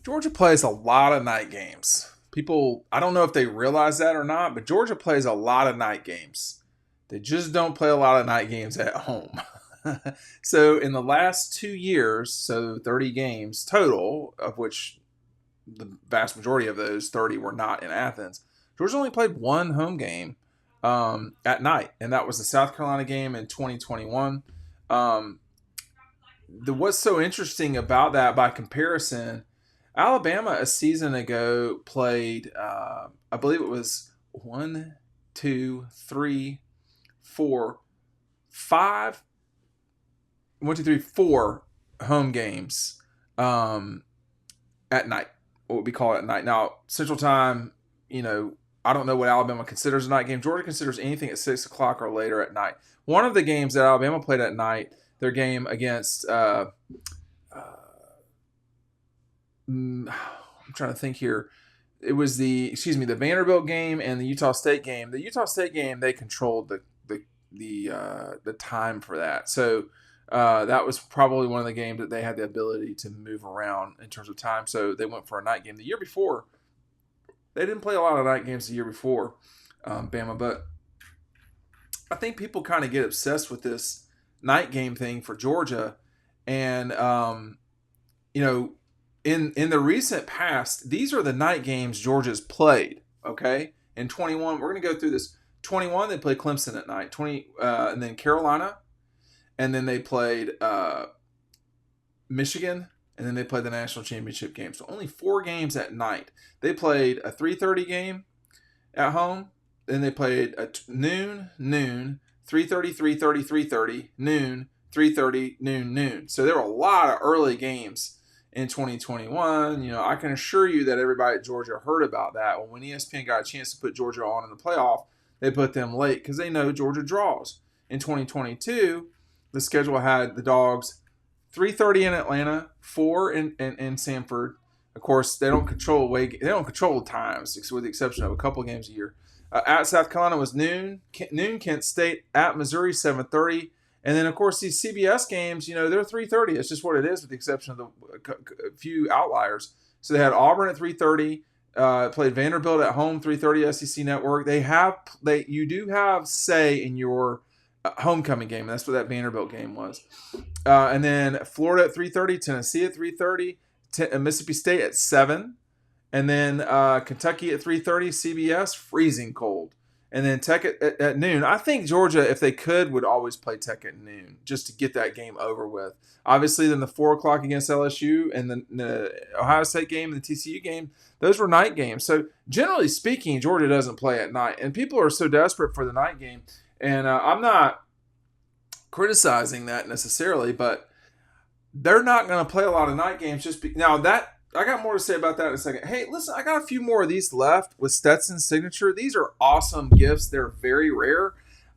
Georgia plays a lot of night games. People, I don't know if they realize that or not, but Georgia plays a lot of night games. They just don't play a lot of night games at home. So in the last 2 years, so 30 games total, of which the vast majority of those 30 were not in Athens, Georgia only played one home game at night, and that was the South Carolina game in 2021. What's so interesting about that by comparison, Alabama a season ago played, I believe it was one, two, three, four, five, one, two, three, four home games at night. What we call it at night. Now, Central Time, I don't know what Alabama considers a night game. Georgia considers anything at 6 o'clock or later at night. One of the games that Alabama played at night, their game against, I'm trying to think here. It was the Vanderbilt game and the Utah State game. The Utah State game, they controlled the time for that. So that was probably one of the games that they had the ability to move around in terms of time. So they went for a night game. The year before, they didn't play a lot of night games the year before, Bama. But I think people kind of get obsessed with this night game thing for Georgia. And, in the recent past, these are the night games Georgia's played, okay? In 21, we're going to go through this. 21, they played Clemson at night. And then Carolina. And then they played Michigan. And then they played the national championship game. So only 4 games at night. They played a 3:30 game at home. Then they played a noon, 3:30, 3:30, 3:30, noon, 3:30, noon. So there were a lot of early games in 2021. I can assure you that everybody at Georgia heard about that. When ESPN got a chance to put Georgia on in the playoff, they put them late because they know Georgia draws. In 2022, the schedule had the Dawgs 3:30 in Atlanta, 4 in Sanford. Of course, they don't control the times, with the exception of a couple of games a year. At South Carolina was noon. Kent State at Missouri 7:30. And then, of course, these CBS games, they're 3:30. It's just what it is, with the exception of a few outliers. So they had Auburn at 3:30, played Vanderbilt at home, 3:30 SEC Network. You do have say in your homecoming game. That's what that Vanderbilt game was. And then Florida at 3:30, Tennessee at 3:30, Mississippi State at 7. And then Kentucky at 3:30, CBS, freezing cold. And then Tech at noon. I think Georgia, if they could, would always play Tech at noon just to get that game over with. Obviously, then the 4 o'clock against LSU and the Ohio State game and the TCU game, those were night games. So generally speaking, Georgia doesn't play at night. And people are so desperate for the night game. And I'm not criticizing that necessarily, but they're not going to play a lot of night games. Now that I got more to say about that in a second. Hey, listen, I got a few more of these left with Stetson's signature. These are awesome gifts. They're very rare.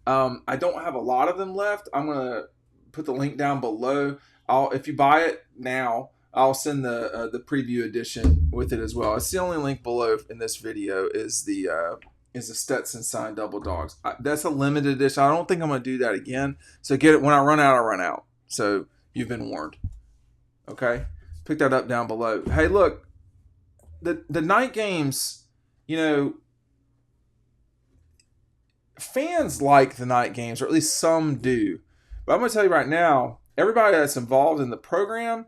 I don't have a lot of them left. I'm going to put the link down below. If you buy it now, I'll send the preview edition with it as well. It's the only link below in this video is the Stetson signed double Dawgs. That's a limited edition. I don't think I'm going to do that again. So get it when I run out. I run out. So you've been warned. Okay. Pick that up down below. Hey, look, the night games, fans like the night games, or at least some do. But I'm going to tell you right now, everybody that's involved in the program,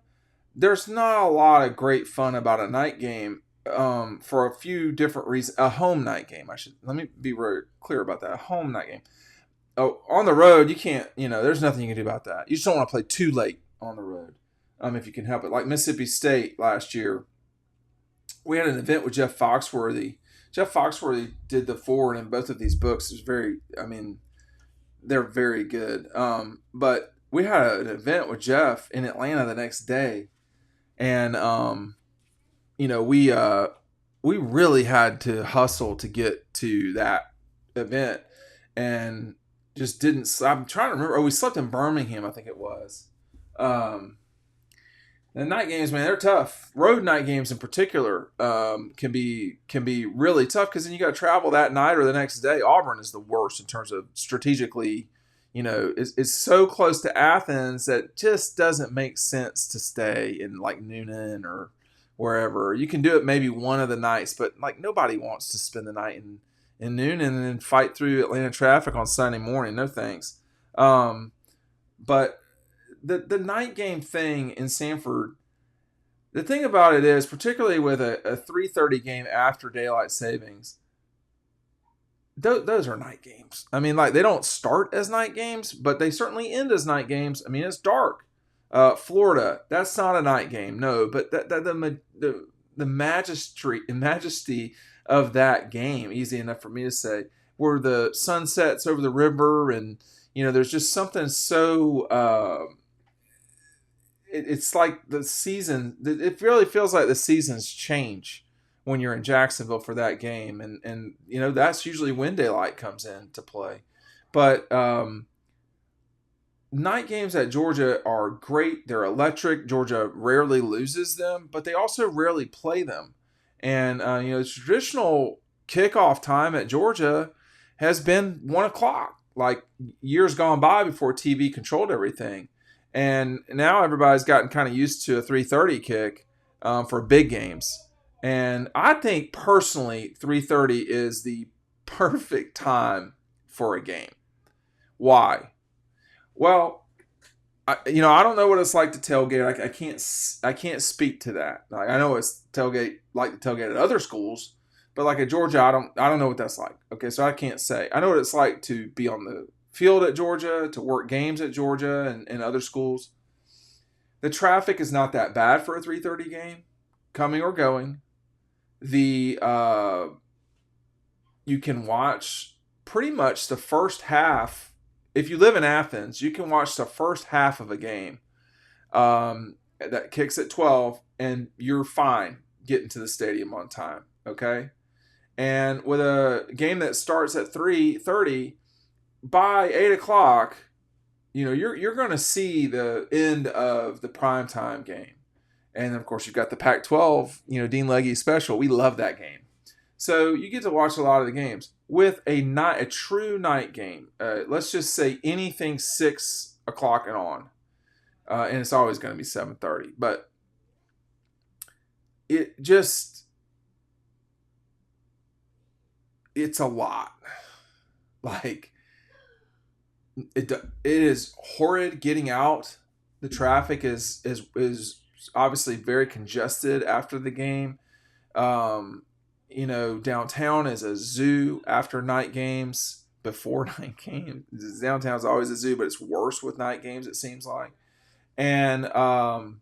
there's not a lot of great fun about a night game for a few different reasons. A home night game, let me be very clear about that. A home night game. Oh, on the road, you can't, there's nothing you can do about that. You just don't want to play too late on the road. If you can help it. Like Mississippi State last year, we had an event with Jeff Foxworthy. Jeff Foxworthy did the forward in both of these books. They're very good. But we had an event with Jeff in Atlanta the next day. And, we really had to hustle to get to that event. And just didn't, I'm trying to remember. We slept in Birmingham, I think it was. The night games, man, they're tough. Road night games in particular can be really tough because then you got to travel that night or the next day. Auburn is the worst in terms of strategically, it's so close to Athens that it just doesn't make sense to stay in like Noonan or wherever. You can do it maybe one of the nights, but like nobody wants to spend the night in noon and then fight through Atlanta traffic on Sunday morning. No thanks. But the night game thing in Sanford, the thing about it is, particularly with a 3:30 game after daylight savings, those are night games. I mean, like, they don't start as night games, but they certainly end as night games. I mean, it's dark. Florida, that's not a night game, no. But the majesty of that game, easy enough for me to say, where the sun sets over the river, and there's just something so. It's like the season. It really feels like the seasons change when you're in Jacksonville for that game, and that's usually when daylight comes into play. But night games at Georgia are great. They're electric. Georgia rarely loses them, but they also rarely play them. And the traditional kickoff time at Georgia has been 1:00, like years gone by before TV controlled everything. And now everybody's gotten kind of used to a 3:30 kick for big games. And I think personally 3:30 is the perfect time for a game. Why? Well, I don't know what it's like to tailgate. I can't speak to that. Like, I know it's tailgate at other schools, but like at Georgia, I don't know what that's like. Okay, so I can't say. I know what it's like to be on the field at Georgia, to work games at Georgia and other schools. The traffic is not that bad for a 3:30 game, coming or going. You can watch pretty much the first half. If you live in Athens, you can watch the first half of a game that kicks at 12, and you're fine getting to the stadium on time. Okay, and with a game that starts at 3:30. By 8:00, you're going to see the end of the primetime game. And of course, you've got the Pac-12, Dean Legge special. We love that game. So you get to watch a lot of the games. With a true night game, let's just say anything 6:00 and on. And it's always going to be 7:30. But it's a lot. Like, it is horrid getting out. The traffic is obviously very congested after the game. Downtown is a zoo after night games. Before night games, downtown is always a zoo, but it's worse with night games, it seems like. And I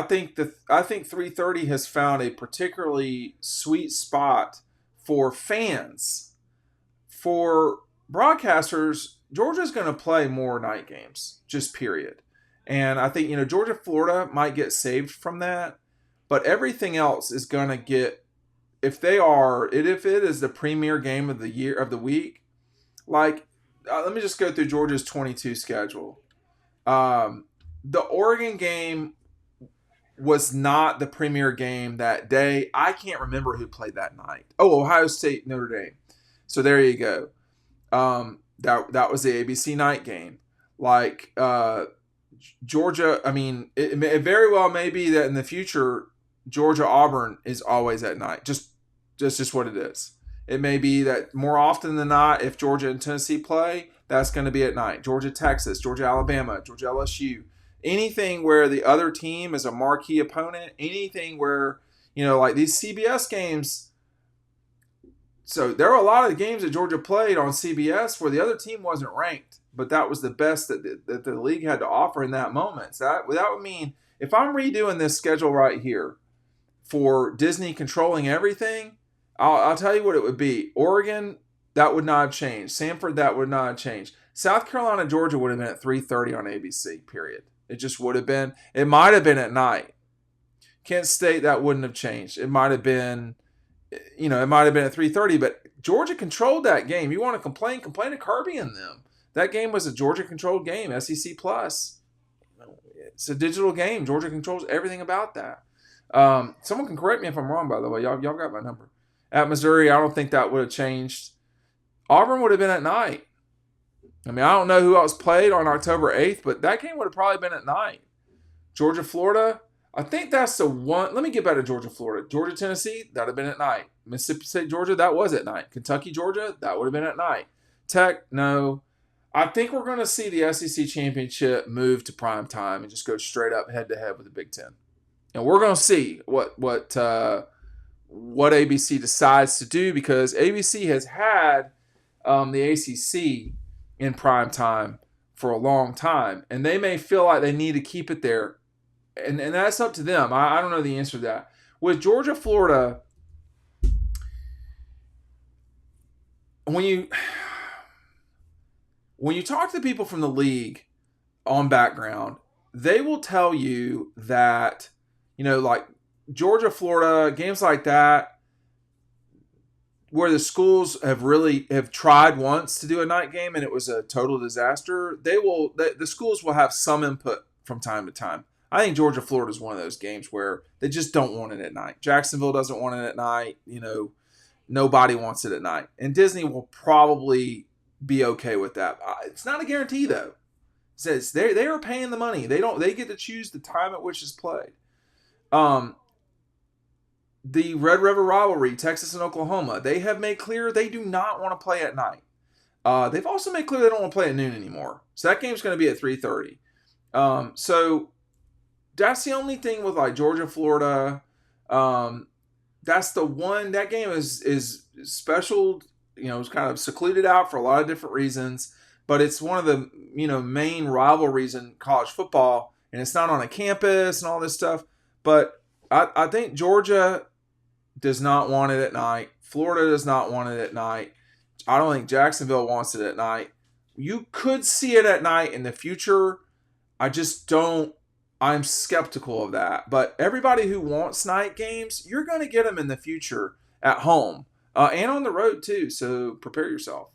think 3:30 has found a particularly sweet spot for fans. For broadcasters, Georgia's going to play more night games, just period. And I think, Georgia, Florida might get saved from that, but everything else is going to get, if it is the premier game of the week, like, let me just go through Georgia's 22 schedule. The Oregon game was not the premier game that day. I can't remember who played that night. Oh, Ohio State, Notre Dame. So there you go. That was the ABC night game. Like, Georgia, I mean, it very well may be that in the future, Georgia Auburn is always at night. Just what it is. It may be that more often than not, if Georgia and Tennessee play, that's going to be at night. Georgia Texas, Georgia Alabama, Georgia LSU. Anything where the other team is a marquee opponent, anything where, like these CBS games. So there are a lot of games that Georgia played on CBS where the other team wasn't ranked, but that was the best that the league had to offer in that moment. So that would mean, if I'm redoing this schedule right here for Disney controlling everything, I'll tell you what it would be. Oregon, that would not have changed. Sanford, that would not have changed. South Carolina, Georgia would have been at 3:30 on ABC, period. It just would have been. It might have been at night. Kent State, that wouldn't have changed. It might have been, it might have been at 3:30, but Georgia controlled that game. You want to complain to Kirby and them. That game was a Georgia-controlled game, SEC Plus. It's a digital game. Georgia controls everything about that. Someone can correct me if I'm wrong, by the way. Y'all got my number. At Missouri, I don't think that would have changed. Auburn would have been at night. I mean, I don't know who else played on October 8th, but that game would have probably been at night. Georgia, Florida, I think that's the one. Let me get back to Georgia, Florida. Georgia, Tennessee, that would have been at night. Mississippi State, Georgia, that was at night. Kentucky, Georgia, that would have been at night. Tech, no. I think we're going to see the SEC championship move to prime time and just go straight up head to head with the Big Ten. And we're going to see what ABC decides to do, because ABC has had the ACC in prime time for a long time, and they may feel like they need to keep it there, and that's up to them. I don't know the answer to that. With Georgia, Florida, when you talk to people from the league on background, they will tell you that, like Georgia, Florida, games like that, where the schools have tried once to do a night game and it was a total disaster, the schools will have some input from time to time. I think Georgia, Florida is one of those games where they just don't want it at night. Jacksonville doesn't want it at night. Nobody wants it at night. And Disney will probably be okay with that. It's not a guarantee, though. It says they are paying the money. They get to choose the time at which it's played. The Red River Rivalry, Texas and Oklahoma, they have made clear they do not want to play at night. They've also made clear they don't want to play at noon anymore. So that game's going to be at 3:30. So that's the only thing with like Georgia, Florida. That's the one. That game is special. It's kind of secluded out for a lot of different reasons, but it's one of the main rivalries in college football, and it's not on a campus and all this stuff. But I think Georgia does not want it at night. Florida does not want it at night. I don't think Jacksonville wants it at night. You could see it at night in the future. I just don't. I'm skeptical of that. But everybody who wants night games, you're going to get them in the future at home and on the road too. So prepare yourself.